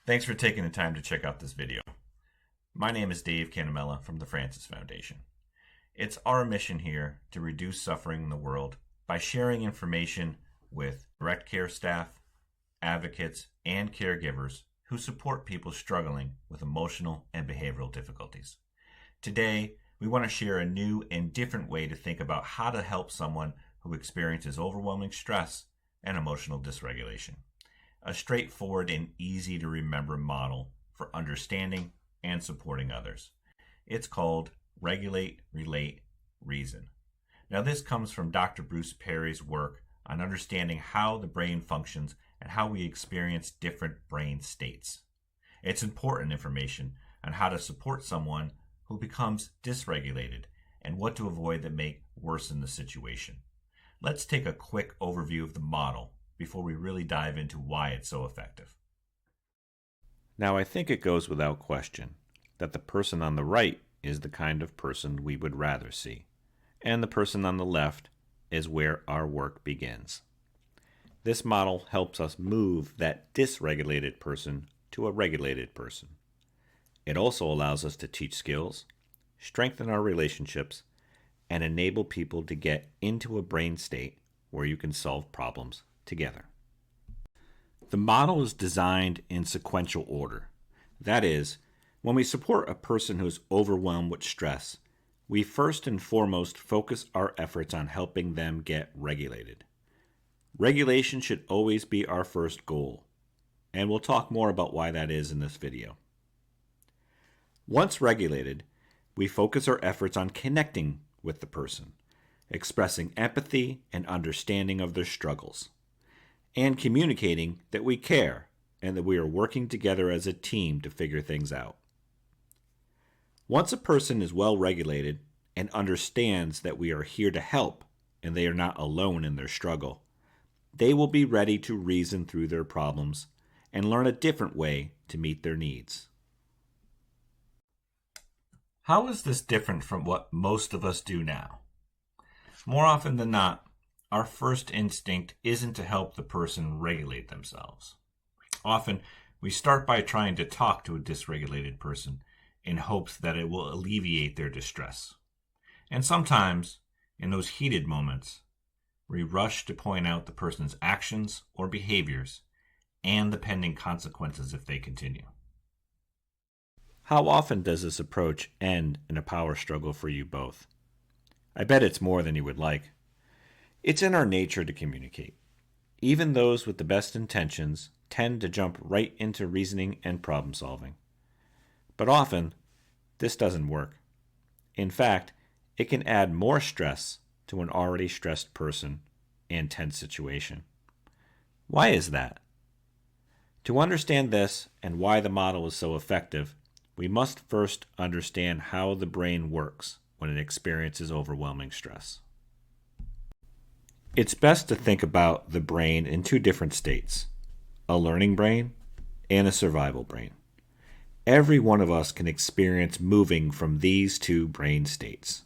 Thanks for taking the time to check out this video. My name is Dave Canamella from the Francis Foundation. It's our mission here to reduce suffering in the world by sharing information with direct care staff, advocates, and caregivers who support people struggling with emotional and behavioral difficulties. Today, we want to share a new and different way to think about how to help someone who experiences overwhelming stress and emotional dysregulation. A straightforward and easy to remember model for understanding and supporting others. It's called Regulate, Relate, Reason. Now this comes from Dr. Bruce Perry's work on understanding how the brain functions and how we experience different brain states. It's important information on how to support someone who becomes dysregulated and what to avoid that may worsen the situation. Let's take a quick overview of the model before we really dive into why it's so effective. Now, I think it goes without question that the person on the right is the kind of person we would rather see, and the person on the left is where our work begins. This model helps us move that dysregulated person to a regulated person. It also allows us to teach skills, strengthen our relationships, and enable people to get into a brain state where you can solve problems together. The model is designed in sequential order. That is, when we support a person who is overwhelmed with stress, we first and foremost focus our efforts on helping them get regulated. Regulation should always be our first goal, and we'll talk more about why that is in this video. Once regulated, we focus our efforts on connecting with the person, expressing empathy and understanding of their struggles, and communicating that we care and that we are working together as a team to figure things out. Once a person is well regulated and understands that we are here to help and they are not alone in their struggle, they will be ready to reason through their problems and learn a different way to meet their needs. How is this different from what most of us do now? More often than not, our first instinct isn't to help the person regulate themselves. Often, we start by trying to talk to a dysregulated person in hopes that it will alleviate their distress. And sometimes, in those heated moments, we rush to point out the person's actions or behaviors and the pending consequences if they continue. How often does this approach end in a power struggle for you both? I bet it's more than you would like. It's in our nature to communicate. Even those with the best intentions tend to jump right into reasoning and problem solving. But often, this doesn't work. In fact, it can add more stress to an already stressed person and tense situation. Why is that? To understand this and why the model is so effective, we must first understand how the brain works when it experiences overwhelming stress. It's best to think about the brain in two different states, a learning brain and a survival brain. Every one of us can experience moving from these two brain states.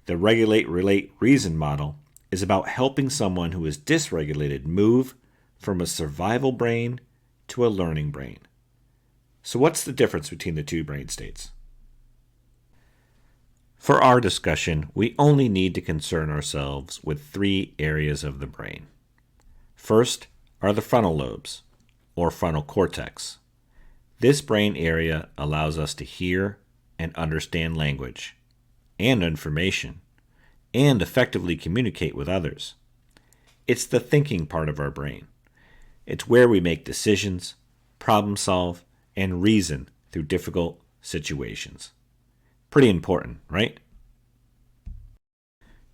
The Regulate, Relate, Reason model is about helping someone who is dysregulated move from a survival brain to a learning brain. So what's the difference between the two brain states? For our discussion, we only need to concern ourselves with three areas of the brain. First are the frontal lobes, or frontal cortex. This brain area allows us to hear and understand language and information, and effectively communicate with others. It's the thinking part of our brain. It's where we make decisions, problem solve, and reason through difficult situations. Pretty important, right?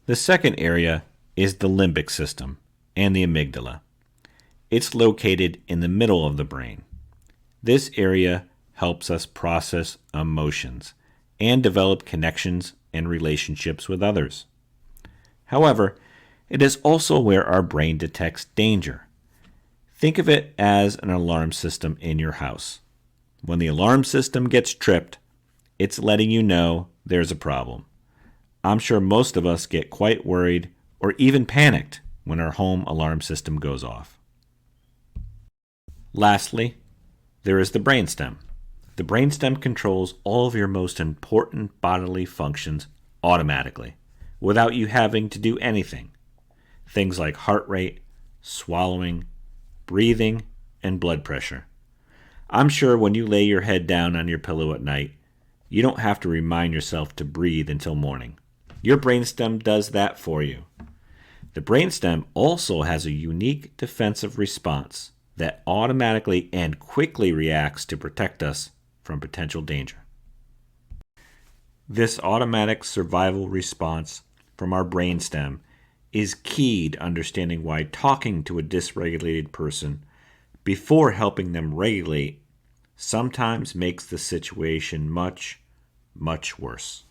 The second area is the limbic system and the amygdala. It's located in the middle of the brain. This area helps us process emotions and develop connections and relationships with others. However, it is also where our brain detects danger. Think of it as an alarm system in your house. When the alarm system gets tripped, it's letting you know there's a problem. I'm sure most of us get quite worried or even panicked when our home alarm system goes off. Lastly, there is the brainstem. The brainstem controls all of your most important bodily functions automatically, without you having to do anything. Things like heart rate, swallowing, breathing, and blood pressure. I'm sure when you lay your head down on your pillow at night, you don't have to remind yourself to breathe until morning. Your brainstem does that for you. The brainstem also has a unique defensive response that automatically and quickly reacts to protect us from potential danger. This automatic survival response from our brainstem is key to understanding why talking to a dysregulated person before helping them regulate sometimes makes the situation much, much worse.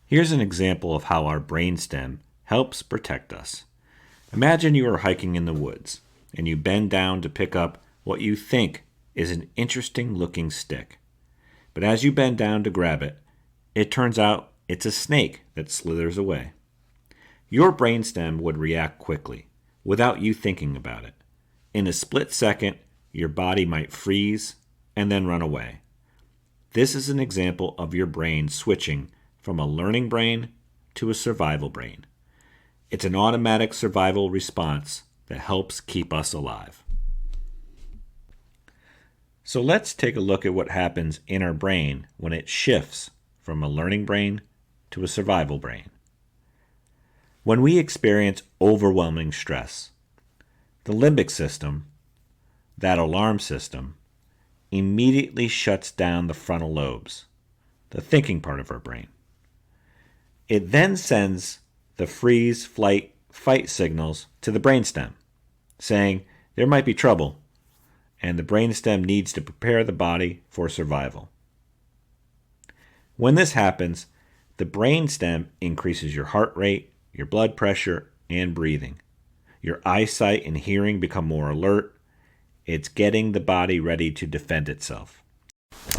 Here's an example of how our brainstem helps protect us. Imagine you are hiking in the woods and you bend down to pick up what you think is an interesting looking stick. But as you bend down to grab it, it turns out it's a snake that slithers away. Your brainstem would react quickly, without you thinking about it. In a split second, your body might freeze and then run away. This is an example of your brain switching from a learning brain to a survival brain. It's an automatic survival response that helps keep us alive. So let's take a look at what happens in our brain when it shifts from a learning brain to a survival brain. When we experience overwhelming stress, the limbic system, that alarm system, immediately shuts down the frontal lobes, the thinking part of our brain. It then sends the freeze, flight, fight signals to the brainstem, saying there might be trouble, and the brainstem needs to prepare the body for survival. When this happens, the brainstem increases your heart rate, your blood pressure, and breathing. Your eyesight and hearing become more alert. It's getting the body ready to defend itself.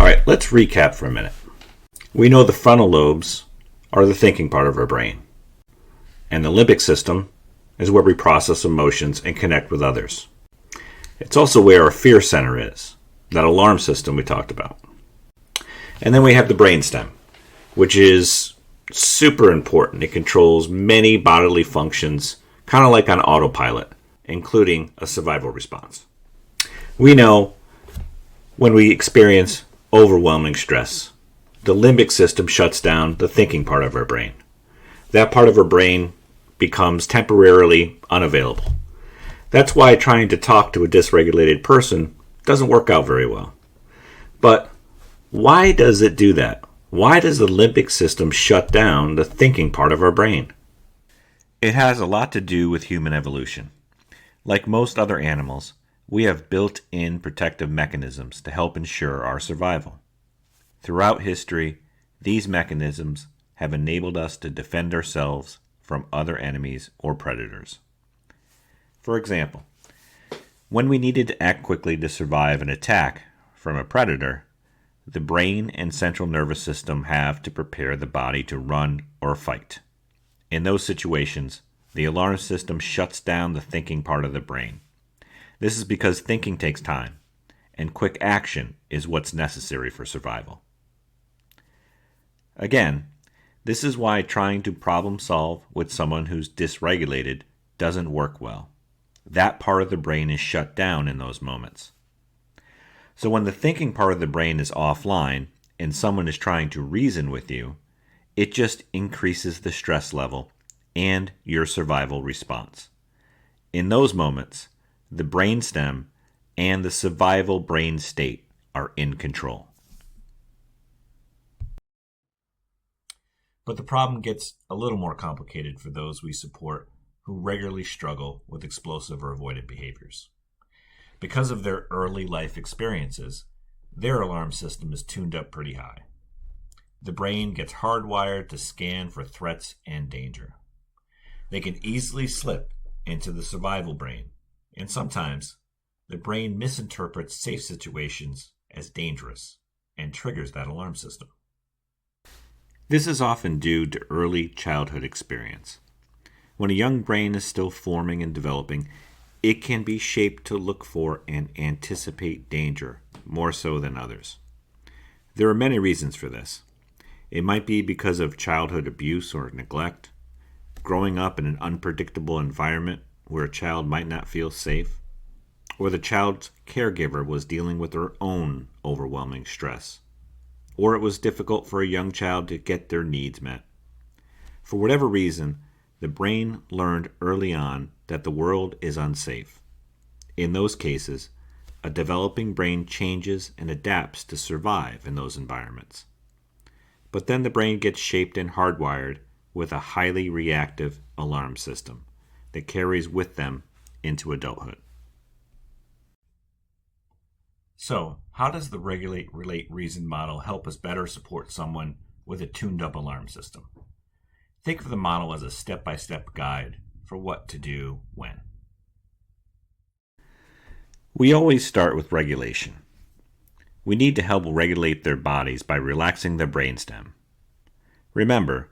All right, let's recap for a minute. We know the frontal lobes are the thinking part of our brain, and the limbic system is where we process emotions and connect with others. It's also where our fear center is, that alarm system we talked about. And then we have the brainstem, which is super important. It controls many bodily functions, kind of like on autopilot, including a survival response. We know when we experience overwhelming stress, the limbic system shuts down the thinking part of our brain. That part of our brain becomes temporarily unavailable. That's why trying to talk to a dysregulated person doesn't work out very well. But why does it do that? Why does the limbic system shut down the thinking part of our brain? It has a lot to do with human evolution. Like most other animals, we have built-in protective mechanisms to help ensure our survival. Throughout history, these mechanisms have enabled us to defend ourselves from other enemies or predators. For example, when we needed to act quickly to survive an attack from a predator, the brain and central nervous system have to prepare the body to run or fight. In those situations, the alarm system shuts down the thinking part of the brain. This is because thinking takes time, and quick action is what's necessary for survival. Again, this is why trying to problem solve with someone who's dysregulated doesn't work well. That part of the brain is shut down in those moments. So when the thinking part of the brain is offline and someone is trying to reason with you, it just increases the stress level and your survival response. In those moments, the brainstem and the survival brain state are in control. But the problem gets a little more complicated for those we support who regularly struggle with explosive or avoidant behaviors. Because of their early life experiences, their alarm system is tuned up pretty high. The brain gets hardwired to scan for threats and danger. They can easily slip into the survival brain, and sometimes the brain misinterprets safe situations as dangerous and triggers that alarm system. This is often due to early childhood experience. When a young brain is still forming and developing, it can be shaped to look for and anticipate danger more so than others. There are many reasons for this. It might be because of childhood abuse or neglect, growing up in an unpredictable environment where a child might not feel safe, or the child's caregiver was dealing with their own overwhelming stress, or it was difficult for a young child to get their needs met. For whatever reason, the brain learned early on that the world is unsafe. In those cases, a developing brain changes and adapts to survive in those environments. But then the brain gets shaped and hardwired with a highly reactive alarm system that carries with them into adulthood. So, how does the regulate, relate, reason model help us better support someone with a tuned up alarm system? Think of the model as a step-by-step guide for what to do when. We always start with regulation. We need to help regulate their bodies by relaxing the brainstem. Remember,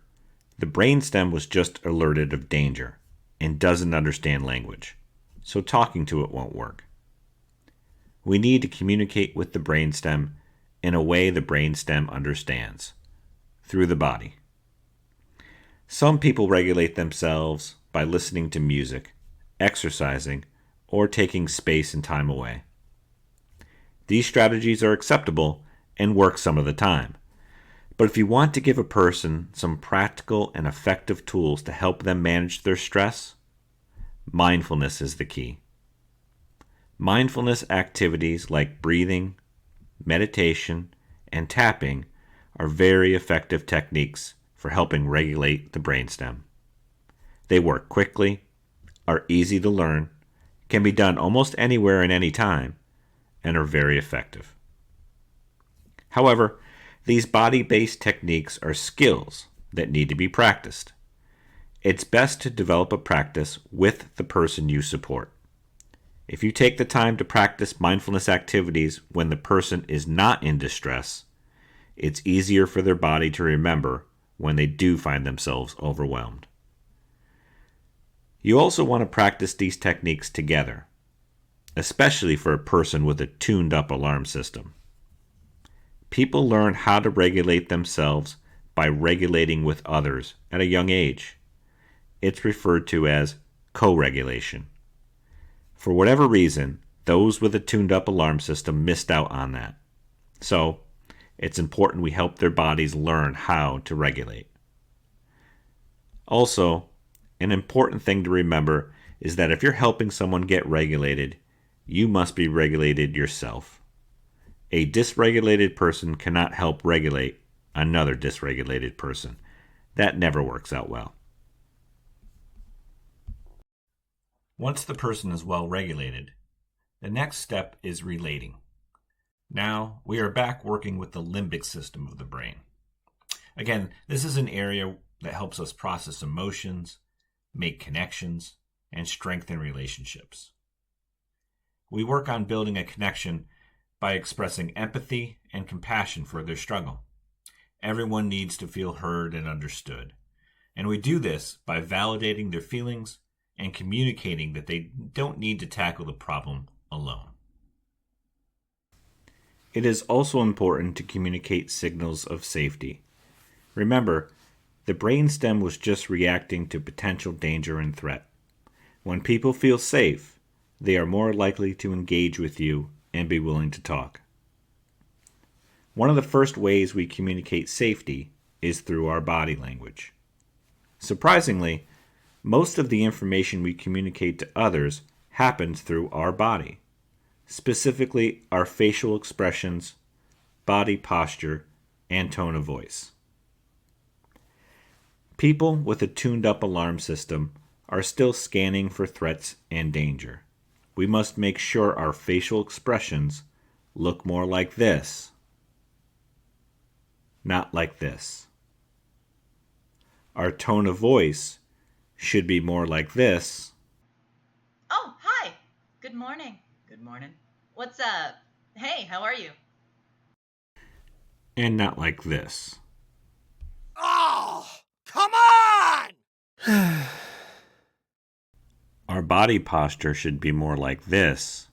the brainstem was just alerted of danger and doesn't understand language, so talking to it won't work. We need to communicate with the brainstem in a way the brainstem understands, through the body. Some people regulate themselves by listening to music, exercising, or taking space and time away. These strategies are acceptable and work some of the time. But if you want to give a person some practical and effective tools to help them manage their stress, mindfulness is the key. Mindfulness activities like breathing, meditation, and tapping are very effective techniques for helping regulate the brainstem. They work quickly, are easy to learn, can be done almost anywhere and any time, and are very effective. However, these body-based techniques are skills that need to be practiced. It's best to develop a practice with the person you support. If you take the time to practice mindfulness activities when the person is not in distress, it's easier for their body to remember when they do find themselves overwhelmed. You also want to practice these techniques together, especially for a person with a tuned-up alarm system. People learn how to regulate themselves by regulating with others at a young age. It's referred to as co-regulation. For whatever reason, those with a tuned-up alarm system missed out on that. So, it's important we help their bodies learn how to regulate. Also, an important thing to remember is that if you're helping someone get regulated, you must be regulated yourself. A dysregulated person cannot help regulate another dysregulated person. That never works out well. Once the person is well regulated, the next step is relating. Now, we are back working with the limbic system of the brain. Again, this is an area that helps us process emotions, make connections, and strengthen relationships. We work on building a connection by expressing empathy and compassion for their struggle. Everyone needs to feel heard and understood, and we do this by validating their feelings and communicating that they don't need to tackle the problem alone. It is also important to communicate signals of safety. Remember, the brainstem was just reacting to potential danger and threat. When people feel safe, they are more likely to engage with you and be willing to talk. One of the first ways we communicate safety is through our body language. Surprisingly, most of the information we communicate to others happens through our body, specifically our facial expressions, body posture, and tone of voice. People with a tuned-up alarm system are still scanning for threats and danger. We must make sure our facial expressions look more like this, not like this. Our tone of voice should be more like this. Oh, hi. Good morning. Good morning. What's up? Hey, how are you? And not like this. Oh, come on! Our body posture should be more like this,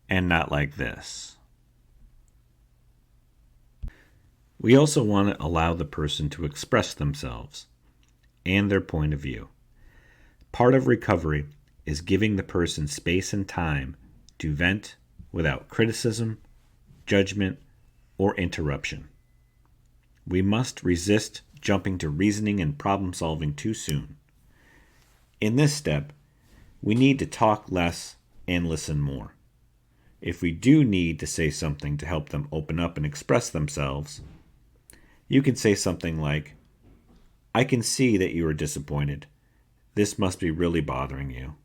and not like this. We also want to allow the person to express themselves and their point of view. Part of recovery is giving the person space and time to vent without criticism, judgment, or interruption. We must resist jumping to reasoning and problem solving too soon. In this step, we need to talk less and listen more. If we do need to say something to help them open up and express themselves, you can say something like, "I can see that you are disappointed. This must be really bothering you.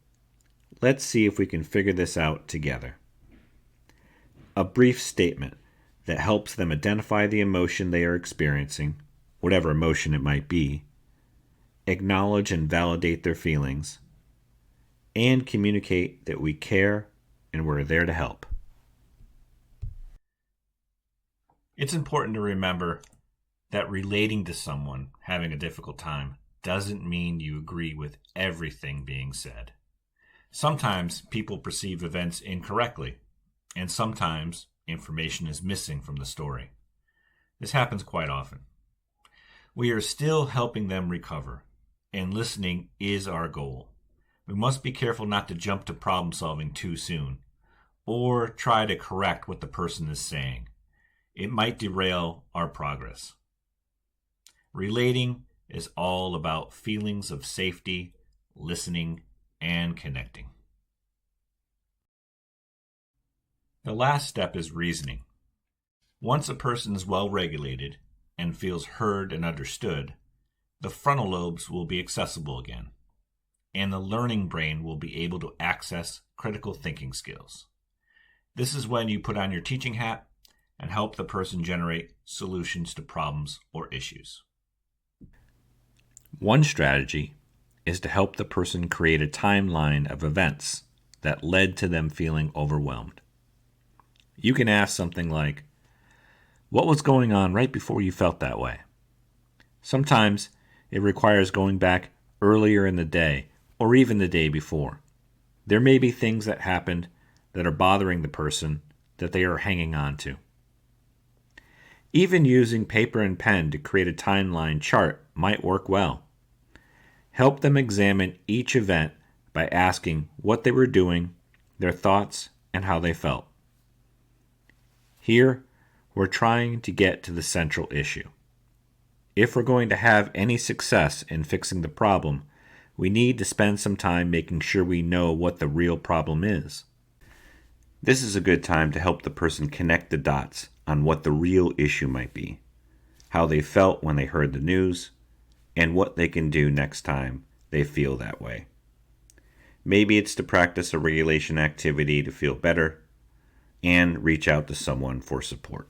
Let's see if we can figure this out together." A brief statement that helps them identify the emotion they are experiencing, whatever emotion it might be, acknowledge and validate their feelings, and communicate that we care and we're there to help. It's important to remember that relating to someone having a difficult time doesn't mean you agree with everything being said. Sometimes people perceive events incorrectly, and sometimes information is missing from the story. This happens quite often. We are still helping them recover, and listening is our goal. We must be careful not to jump to problem solving too soon, or try to correct what the person is saying. It might derail our progress. Relating is all about feelings of safety, listening, and connecting. The last step is reasoning. Once a person is well regulated and feels heard and understood, the frontal lobes will be accessible again, and the learning brain will be able to access critical thinking skills. This is when you put on your teaching hat and help the person generate solutions to problems or issues. One strategy is to help the person create a timeline of events that led to them feeling overwhelmed. You can ask something like, "What was going on right before you felt that way?" Sometimes it requires going back earlier in the day or even the day before. There may be things that happened that are bothering the person that they are hanging on to. Even using paper and pen to create a timeline chart might work well. Help them examine each event by asking what they were doing, their thoughts, and how they felt. Here, we're trying to get to the central issue. If we're going to have any success in fixing the problem, we need to spend some time making sure we know what the real problem is. This is a good time to help the person connect the dots on what the real issue might be, how they felt when they heard the news, and what they can do next time they feel that way. Maybe it's to practice a regulation activity to feel better and reach out to someone for support.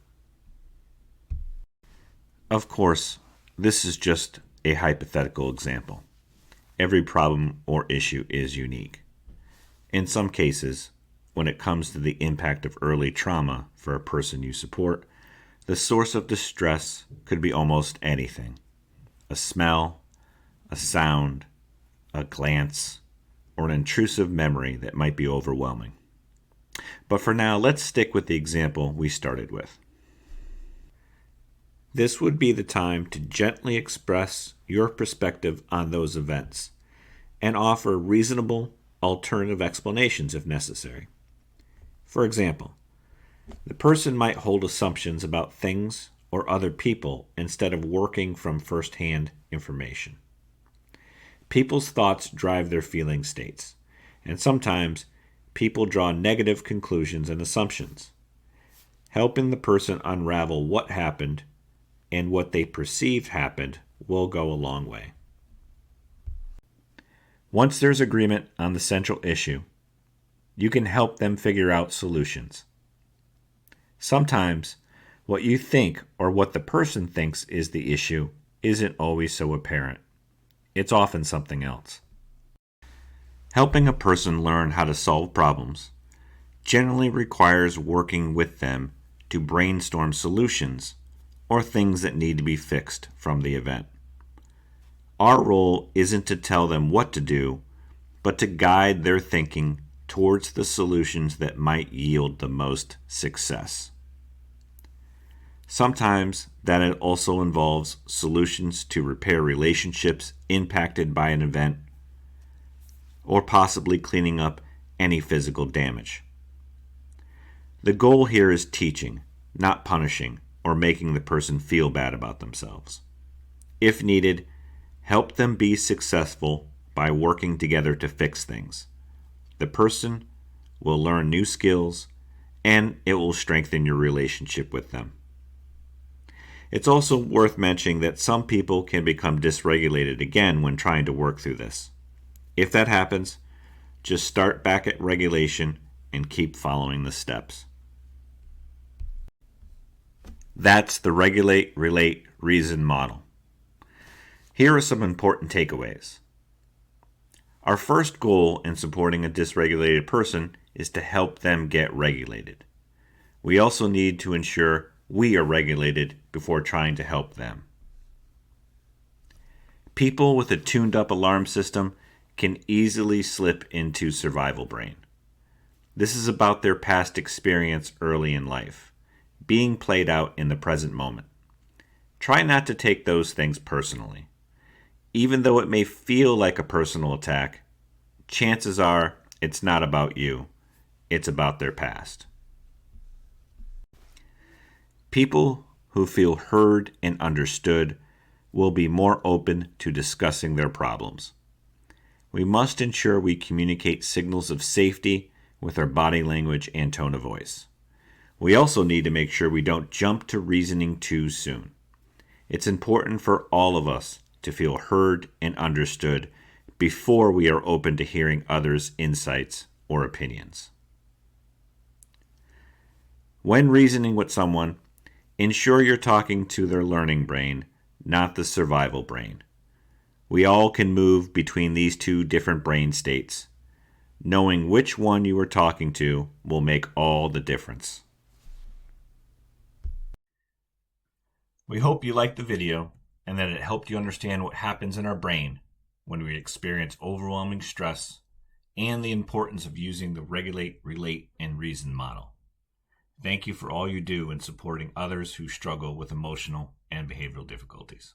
Of course, this is just a hypothetical example. Every problem or issue is unique. In some cases, when it comes to the impact of early trauma for a person you support, the source of distress could be almost anything. A smell, a sound, a glance, or an intrusive memory that might be overwhelming. But for now, let's stick with the example we started with. This would be the time to gently express your perspective on those events and offer reasonable alternative explanations if necessary. For example, the person might hold assumptions about things or other people instead of working from first-hand information. People's thoughts drive their feeling states, and sometimes people draw negative conclusions and assumptions. Helping the person unravel what happened and what they perceived happened will go a long way. Once there's agreement on the central issue, you can help them figure out solutions. Sometimes what you think or what the person thinks is the issue isn't always so apparent. It's often something else. Helping a person learn how to solve problems generally requires working with them to brainstorm solutions or things that need to be fixed from the event. Our role isn't to tell them what to do, but to guide their thinking towards the solutions that might yield the most success. Sometimes that also involves solutions to repair relationships impacted by an event, or possibly cleaning up any physical damage. The goal here is teaching, not punishing or making the person feel bad about themselves. If needed, help them be successful by working together to fix things. The person will learn new skills, and it will strengthen your relationship with them. It's also worth mentioning that some people can become dysregulated again when trying to work through this. If that happens, just start back at regulation and keep following the steps. That's the regulate, relate, reason model. Here are some important takeaways. Our first goal in supporting a dysregulated person is to help them get regulated. We also need to ensure we are regulated before trying to help them. People with a tuned-up alarm system can easily slip into survival brain. This is about their past experience early in life, being played out in the present moment. Try not to take those things personally. Even though it may feel like a personal attack, chances are it's not about you. It's about their past. People who feel heard and understood will be more open to discussing their problems. We must ensure we communicate signals of safety with our body language and tone of voice. We also need to make sure we don't jump to reasoning too soon. It's important for all of us to feel heard and understood before we are open to hearing others' insights or opinions. When reasoning with someone, ensure you're talking to their learning brain, not the survival brain. We all can move between these two different brain states. Knowing which one you are talking to will make all the difference. We hope you liked the video and that it helped you understand what happens in our brain when we experience overwhelming stress and the importance of using the regulate, relate, and reason model. Thank you for all you do in supporting others who struggle with emotional and behavioral difficulties.